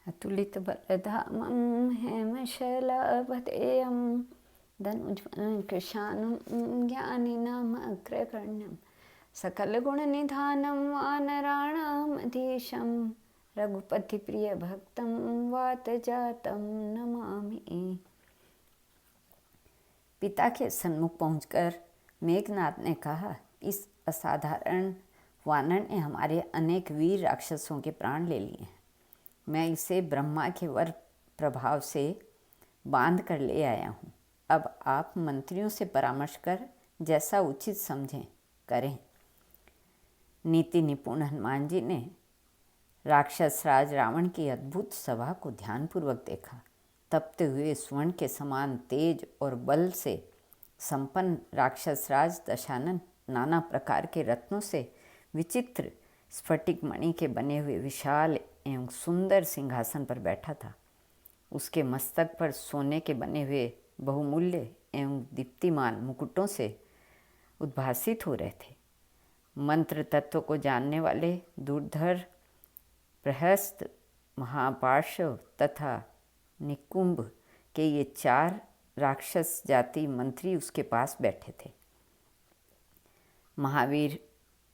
अतुलितबलधामं हेमशैलाभधेयं धनुज्वलं कृशानं ज्ञानिनामग्रगण्यं सकलगुणनिधानं वानराणामधीशं रघुपतिप्रियभक्तं वातजातं नमामि। पिता के सन्मुख पहुंचकर मेघनाद ने कहा, इस असाधारण वानर ने हमारे अनेक वीर राक्षसों के प्राण ले लिए हैं। मैं इसे ब्रह्मा के वर प्रभाव से बांध कर ले आया हूँ। अब आप मंत्रियों से परामर्श कर जैसा उचित समझें करें। नीति निपुण हनुमान जी ने राक्षस राज रावण की अद्भुत सभा को ध्यानपूर्वक देखा। तपते हुए स्वर्ण के समान तेज और बल से संपन्न राक्षस राज दशानन नाना प्रकार के रत्नों से विचित्र स्फटिक मणि के बने हुए विशाल एवं सुंदर सिंहासन पर बैठा था। उसके मस्तक पर सोने के बने हुए बहुमूल्य एवं दीप्तिमान मुकुटों से उद्भासित हो रहे थे। मंत्र तत्व को जानने वाले दुर्धर, प्रहस्त, महापार्श्व तथा निकुंभ के ये 4 राक्षस जाति मंत्री उसके पास बैठे थे। महावीर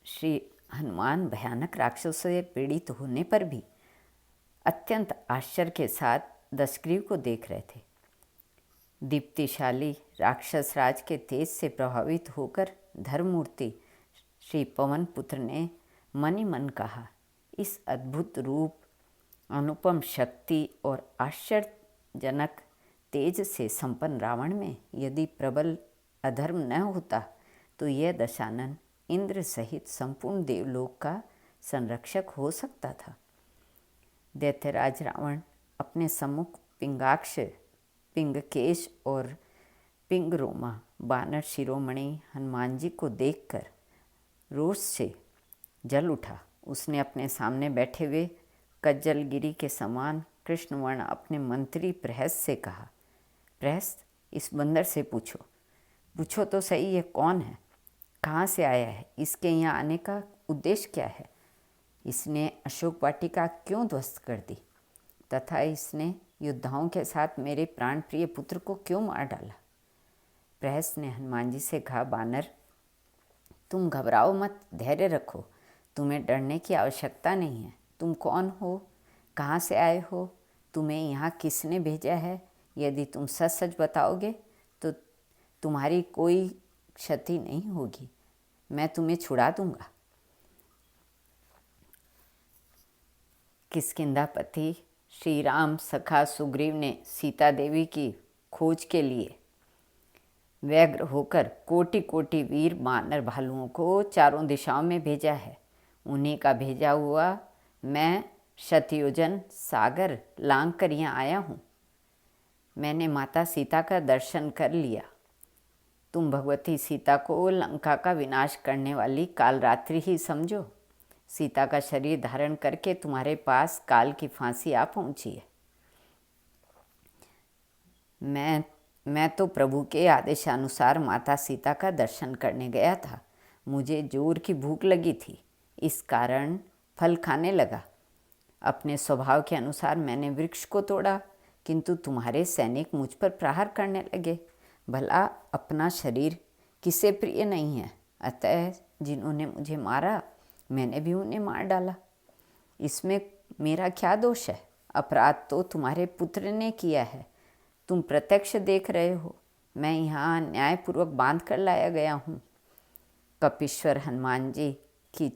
श्री हनुमान भयानक राक्षसों से पीड़ित होने पर भी अत्यंत आश्चर्य के साथ दशग्रीव को देख रहे थे। दीप्तिशाली राक्षस राज के तेज से प्रभावित होकर धर्ममूर्ति श्री पवन पुत्र ने मन ही मन कहा, इस अद्भुत रूप, अनुपम शक्ति और आश्चर्यजनक तेज से संपन्न रावण में यदि प्रबल अधर्म न होता तो यह दशानन इंद्र सहित संपूर्ण देवलोक का संरक्षक हो सकता था। दैत्यराज रावण अपने सम्मुख पिंगाक्ष, पिंगकेश और पिंगरोमा बानर शिरोमणि हनुमान जी को देखकर रोष से जल उठा। उसने अपने सामने बैठे हुए कज्जलगिरी के समान कृष्णवर्ण अपने मंत्री प्रहस्त से कहा, प्रहस्त, इस बंदर से पूछो तो सही, ये कौन है, कहाँ से आया है, इसके यहाँ आने का उद्देश्य क्या है, इसने अशोक वाटिका क्यों ध्वस्त कर दी तथा इसने योद्धाओं के साथ मेरे प्राण प्रिय पुत्र को क्यों मार डाला। प्रहस्त ने हनुमान जी से कहा, बानर, तुम घबराओ मत, धैर्य रखो, तुम्हें डरने की आवश्यकता नहीं है। तुम कौन हो, कहाँ से आए हो, तुम्हें यहाँ किसने भेजा है, यदि तुम सच सच बताओगे तो तुम्हारी कोई क्षति नहीं होगी, मैं तुम्हें छुड़ा दूंगा। किष्किंधापति श्री राम सखा सुग्रीव ने सीता देवी की खोज के लिए व्यग्र होकर कोटि कोटि वीर बानर भालुओं को चारों दिशाओं में भेजा है। उन्हीं का भेजा हुआ मैं शतयोजन सागर लांघ कर यहाँ आया हूँ। मैंने माता सीता का दर्शन कर लिया। तुम भगवती सीता को लंका का विनाश करने वाली कालरात्रि ही समझो। सीता का शरीर धारण करके तुम्हारे पास काल की फांसी आ पहुंची है। मैं तो प्रभु के आदेशानुसार माता सीता का दर्शन करने गया था। मुझे जोर की भूख लगी थी, इस कारण फल खाने लगा। अपने स्वभाव के अनुसार मैंने वृक्ष को तोड़ा, किंतु तुम्हारे सैनिक मुझ पर प्रहार करने लगे। भला अपना शरीर किसे प्रिय नहीं है, अतः जिन्होंने मुझे मारा मैंने भी उन्हें मार डाला। इसमें मेरा क्या दोष है? अपराध तो तुम्हारे पुत्र ने किया है, तुम प्रत्यक्ष देख रहे हो। मैं यहाँ न्यायपूर्वक बांध कर लाया गया हूँ। कपीश्वर हनुमान जी की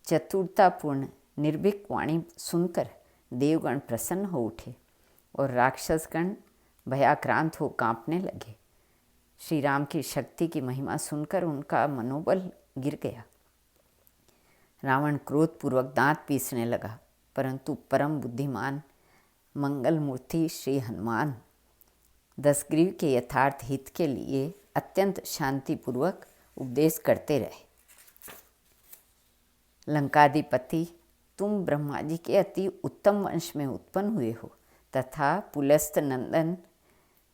चतुरतापूर्ण निर्भीक वाणी सुनकर देवगण प्रसन्न हो उठे और राक्षसगण भयाक्रांत हो कांपने लगे। श्री राम की शक्ति की महिमा सुनकर उनका मनोबल गिर गया। रावण क्रोधपूर्वक दांत पीसने लगा, परंतु परम बुद्धिमान मंगल मूर्ति श्री हनुमान दशग्रीव के यथार्थ हित के लिए अत्यंत शांतिपूर्वक उपदेश करते रहे। लंकाधिपति, तुम ब्रह्मा जी के अति उत्तम वंश में उत्पन्न हुए हो तथा पुलस्त नंदन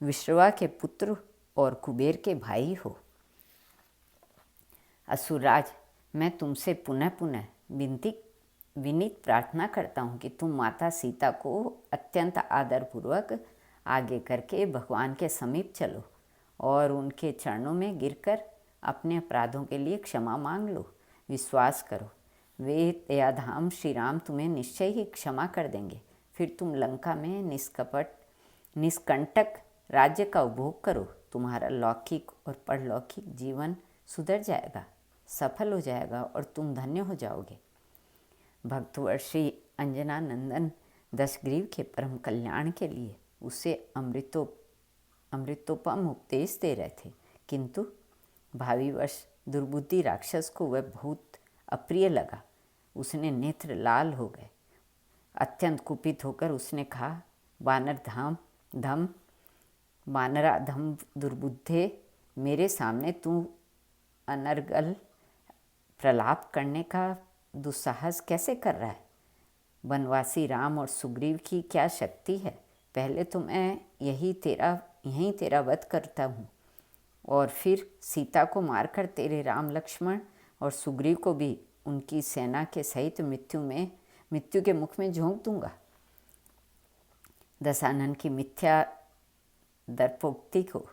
विश्रवा के पुत्र और कुबेर के भाई हो। असुरराज, मैं तुमसे पुनः पुनः विनती विनीत प्रार्थना करता हूँ कि तुम माता सीता को अत्यंत आदरपूर्वक आगे करके भगवान के समीप चलो और उनके चरणों में गिरकर अपने अपराधों के लिए क्षमा मांग लो। विश्वास करो, वे दयाधाम श्री राम तुम्हें निश्चय ही क्षमा कर देंगे। फिर तुम लंका में निष्कंटक राज्य का उपभोग करो। तुम्हारा लौकिक और परलौकिक जीवन सुधर जाएगा, सफल हो जाएगा और तुम धन्य हो जाओगे। भक्तवर श्री अंजनानंदन दशग्रीव के परम कल्याण के लिए उसे अमृतोपम उपदेश दे रहे थे, किंतु भावीवश दुर्बुद्धि राक्षस को वह बहुत अप्रिय लगा। उसने नेत्र लाल हो गए। अत्यंत कुपित होकर उसने कहा, वानराधम दुर्बुद्धे, मेरे सामने तू अनर्गल प्रलाप करने का दुस्साहस कैसे कर रहा है? वनवासी राम और सुग्रीव की क्या शक्ति है? पहले तो मैं यहीं तेरा वध करता हूँ और फिर सीता को मारकर तेरे राम लक्ष्मण और सुग्रीव को भी उनकी सेना के सहित मृत्यु के मुख में झोंक दूंगा। दशानन की मिथ्या दर्पोक्ति को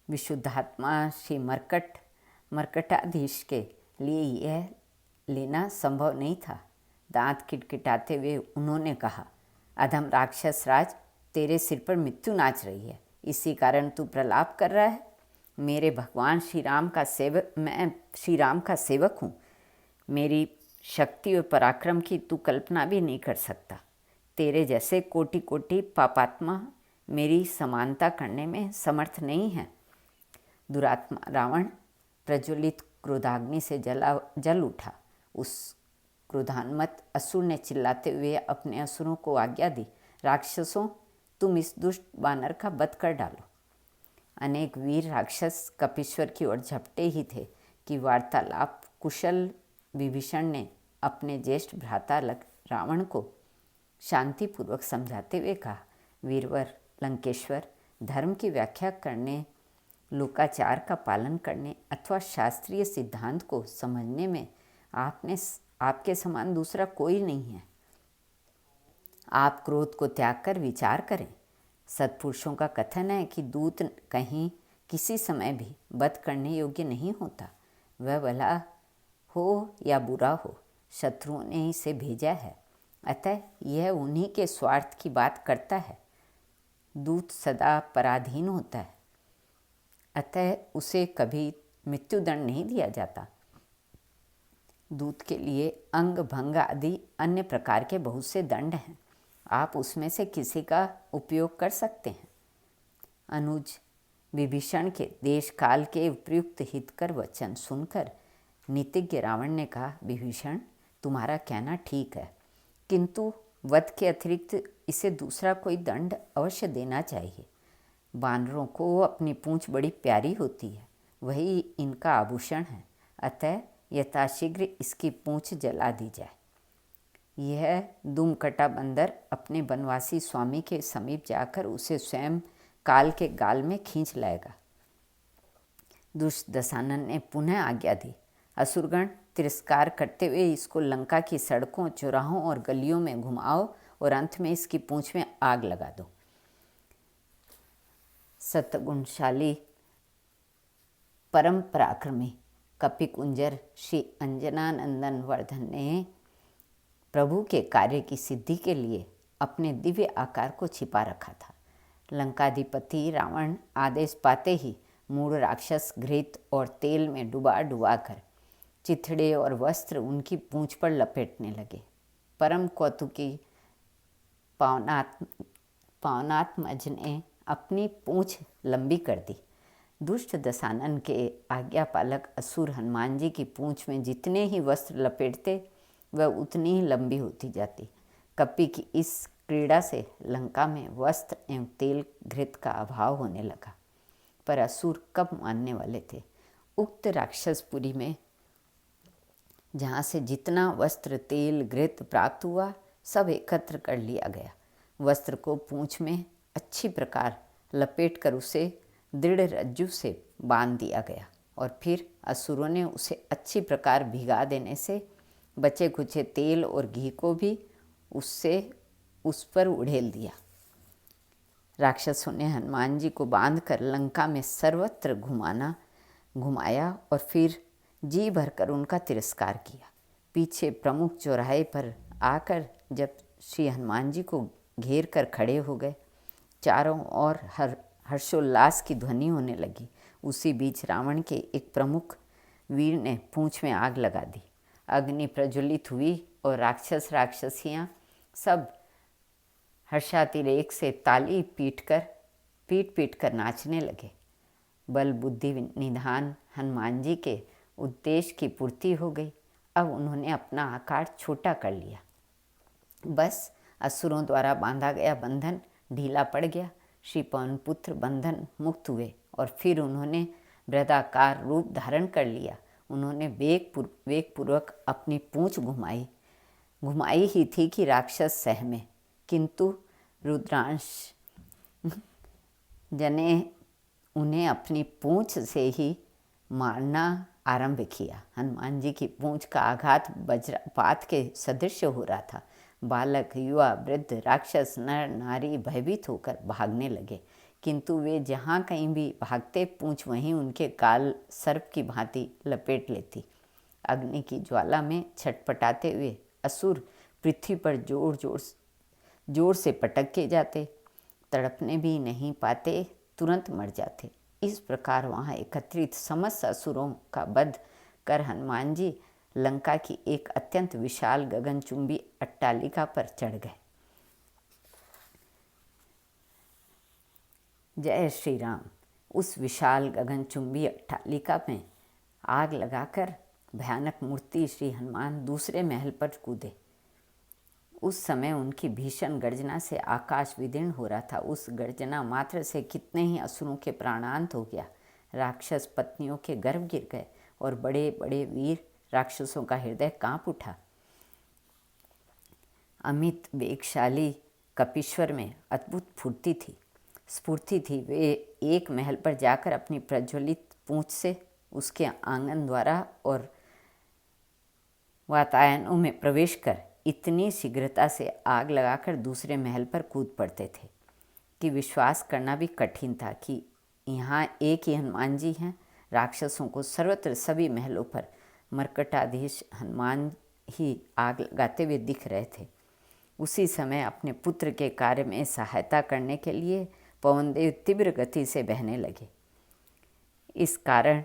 विशुद्धात्मा श्री मर्कटाधीश के लिए यह लेना संभव नहीं था। दांत किटकिटाते हुए उन्होंने कहा, अधम राक्षस राज, तेरे सिर पर मृत्यु नाच रही है, इसी कारण तू प्रलाप कर रहा है। मेरे भगवान मैं श्री राम का सेवक हूँ। मेरी शक्ति और पराक्रम की तू कल्पना भी नहीं कर सकता। तेरे जैसे कोटि कोटि पापात्मा मेरी समानता करने में समर्थ नहीं है। दुरात्मा रावण प्रज्वलित क्रोधाग्नि से जल उठा। उस क्रोधान्मत असुर ने चिल्लाते हुए अपने असुरों को आज्ञा दी, राक्षसों, तुम इस दुष्ट बानर का वध कर डालो। अनेक वीर राक्षस कपीश्वर की ओर झपटे ही थे कि वार्तालाप कुशल विभीषण ने अपने ज्येष्ठ भ्राता रावण को शांतिपूर्वक समझाते हुए कहा, वीरवर लंकेश्वर, धर्म की व्याख्या करने, लोकाचार का पालन करने अथवा शास्त्रीय सिद्धांत को समझने में आपके समान दूसरा कोई नहीं है। आप क्रोध को त्याग कर विचार करें। सत्पुरुषों का कथन है कि दूत कहीं किसी समय भी वध करने योग्य नहीं होता। वह भला हो या बुरा हो, शत्रुओं ने इसे भेजा है, अतः यह उन्हीं के स्वार्थ की बात करता है। दूत सदा पराधीन होता है, अतः उसे कभी मृत्युदंड नहीं दिया जाता। दूत के लिए अंग भंग आदि अन्य प्रकार के बहुत से दंड हैं, आप उसमें से किसी का उपयोग कर सकते हैं। अनुज विभीषण के देश काल के उपयुक्त हितकर वचन सुनकर नीतिज्ञ रावण ने कहा, विभीषण, तुम्हारा कहना ठीक है, किंतु वध के अतिरिक्त इसे दूसरा कोई दंड अवश्य देना चाहिए। बानरों को अपनी पूंछ बड़ी प्यारी होती है, वही इनका आभूषण है, अतः यथाशीघ्र इसकी पूंछ जला दी जाए। यह दुमकटा बंदर अपने बनवासी स्वामी के समीप जाकर उसे स्वयं काल के गाल में खींच लाएगा। दुष्ट दशानन ने पुनः आज्ञा दी। असुरगण तिरस्कार करते हुए इसको लंका की सड़कों, चौराहों और गलियों में घुमाओ और अंत में इसकी पूंछ में आग लगा दो। सतगुणशाली परम पराक्रमी कपिकुंजर श्री अंजनानंदन वर्धन ने प्रभु के कार्य की सिद्धि के लिए अपने दिव्य आकार को छिपा रखा था। लंकाधिपति रावण आदेश पाते ही मूढ़ राक्षस घृत और तेल में डुबा कर चिथड़े और वस्त्र उनकी पूंछ पर लपेटने लगे। परम कौतुकी पावनात्मज ने अपनी पूंछ लंबी कर दी। दुष्ट दशानन के आज्ञापालक असुर हनुमान जी की पूंछ में जितने ही वस्त्र लपेटते वह उतनी ही लंबी होती जाती। कपि की इस क्रीड़ा से लंका में वस्त्र एवं तेल घृत का अभाव होने लगा, पर असुर कब मानने वाले थे। उक्त राक्षसपुरी में जहाँ से जितना वस्त्र तेल घृत प्राप्त हुआ सब एकत्र कर लिया गया। वस्त्र को पूंछ में अच्छी प्रकार लपेट कर उसे दृढ़ रज्जु से बांध दिया गया और फिर असुरों ने उसे अच्छी प्रकार भिगा देने से बचे कुचे तेल और घी को भी उस पर उड़ेल दिया। राक्षसों ने हनुमान जी को बांधकर लंका में सर्वत्र घुमाया और फिर जी भरकर उनका तिरस्कार किया। पीछे प्रमुख चौराहे पर आकर जब श्री हनुमान जी को घेर कर खड़े हो गए, चारों ओर हर्षोल्लास की ध्वनि होने लगी। उसी बीच रावण के एक प्रमुख वीर ने पूंछ में आग लगा दी। अग्नि प्रज्वलित हुई और राक्षसियाँ सब हर्षातिरेक से ताली पीट कर नाचने लगे। बल बुद्धि निधान हनुमान जी के उद्देश्य की पूर्ति हो गई। अब उन्होंने अपना आकार छोटा कर लिया। बस असुरों द्वारा बांधा गया बंधन ढीला पड़ गया। श्री पवन पुत्र बंधन मुक्त हुए और फिर उन्होंने बृहदाकार रूप धारण कर लिया। उन्होंने वेगपूर्वक अपनी पूंछ घुमाई ही थी कि राक्षस सहमे, किंतु रुद्रांश जने उन्हें अपनी पूंछ से ही मारना आरंभ किया। हनुमान जी की पूंछ का आघात वज्रपात के सदृश हो रहा था। बालक, युवा, वृद्ध, राक्षस, नर नारी भयभीत होकर भागने लगे, किंतु वे जहाँ कहीं भी भागते पूंछ वहीं उनके काल सर्प की भांति लपेट लेती। अग्नि की ज्वाला में छटपटाते हुए असुर पृथ्वी पर जोर से पटक के जाते, तड़पने भी नहीं पाते, तुरंत मर जाते। इस प्रकार वहाँ एकत्रित समस्त असुरों का वध कर हनुमान जी लंका की एक अत्यंत विशाल गगनचुंबी अट्टालिका पर चढ़ गए। जय श्री राम। उस विशाल गगनचुंबी अट्टालिका में आग लगाकर भयानक मूर्ति श्री हनुमान दूसरे महल पर कूदे। उस समय उनकी भीषण गर्जना से आकाश विदीर्ण हो रहा था। उस गर्जना मात्र से कितने ही असुरों के प्राणांत हो गया। राक्षस पत्नियों के गर्भ गिर गए और बड़े बड़े वीर राक्षसों का हृदय कांप उठा। अमित वेगशाली कपीश्वर में अद्भुत स्फूर्ति थी। वे एक महल पर जाकर अपनी प्रज्वलित पूंछ से उसके आंगन द्वारा और वातायनों में प्रवेश कर इतनी शीघ्रता से आग लगाकर दूसरे महल पर कूद पड़ते थे कि विश्वास करना भी कठिन था कि यहाँ एक ही हनुमान जी हैं। राक्षसों को सर्वत्र सभी महलों पर मर्कटाधीश हनुमान ही आग लगाते हुए दिख रहे थे। उसी समय अपने पुत्र के कार्य में सहायता करने के लिए पवनदेव तीव्र गति से बहने लगे। इस कारण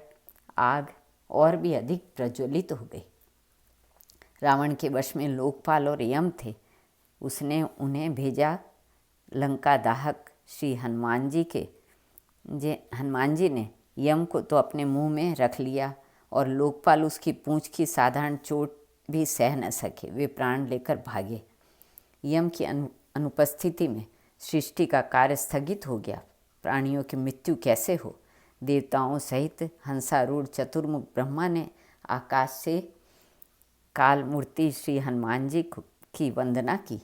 आग और भी अधिक प्रज्वलित हो गई। रावण के वश में लोकपाल और यम थे। उसने उन्हें भेजा लंका दाहक श्री हनुमान जी ने यम को तो अपने मुंह में रख लिया और लोकपाल उसकी पूंछ की साधारण चोट भी सह न सके। वे प्राण लेकर भागे। यम की अनुपस्थिति में सृष्टि का कार्य स्थगित हो गया। प्राणियों की मृत्यु कैसे हो। देवताओं सहित हंसारूढ़ चतुर्मुख ब्रह्मा ने आकाश से काल मूर्ति श्री हनुमान जी की वंदना की।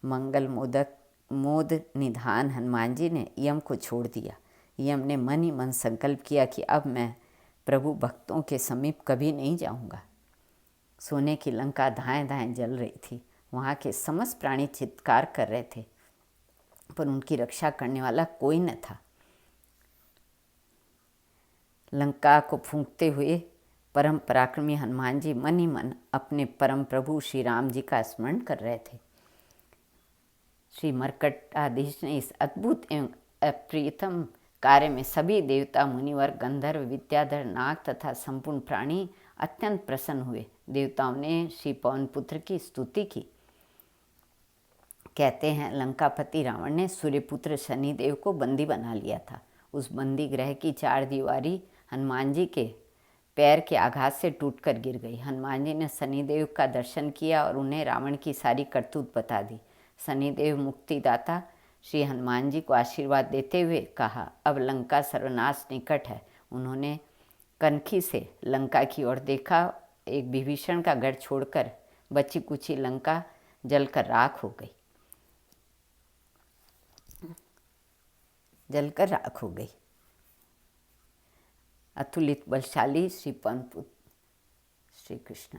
मंगल मोद निधान हनुमान जी ने यम को छोड़ दिया। यम ने मन ही मन संकल्प किया कि अब मैं प्रभु भक्तों के समीप कभी नहीं जाऊंगा। सोने की लंका धाएं धाएं जल रही थी। वहाँ के समस्त प्राणी चित्कार कर रहे थे, पर उनकी रक्षा करने वाला कोई न था। लंका को फूंकते हुए परम पराक्रमी हनुमान जी मन ही मन अपने परम प्रभु श्री राम जी का स्मरण कर रहे थे। श्री मर्कटाधीश ने इस अद्भुत एवं अप्रियतम कार्य में सभी देवता, मुनिवर, गंधर्व, विद्याधर, नाग तथा संपूर्ण प्राणी अत्यंत प्रसन्न हुए। देवताओं ने श्री पवन पुत्र की स्तुति की। कहते हैं लंकापति रावण ने सूर्यपुत्र शनिदेव को बंदी बना लिया था। उस बंदी ग्रह की चार दीवारी हनुमान जी के पैर के आघात से टूटकर गिर गई। हनुमान जी ने शनिदेव का दर्शन किया और उन्हें रावण की सारी करतूत बता दी। शनिदेव मुक्तिदाता श्री हनुमान जी को आशीर्वाद देते हुए कहा, अब लंका सर्वनाश निकट है। उन्होंने कनखी से लंका की ओर देखा। एक विभीषण का घर छोड़कर बची कुची लंका जलकर राख हो गई। अतुलित बलशाली श्री पवन पुत्र श्री कृष्ण।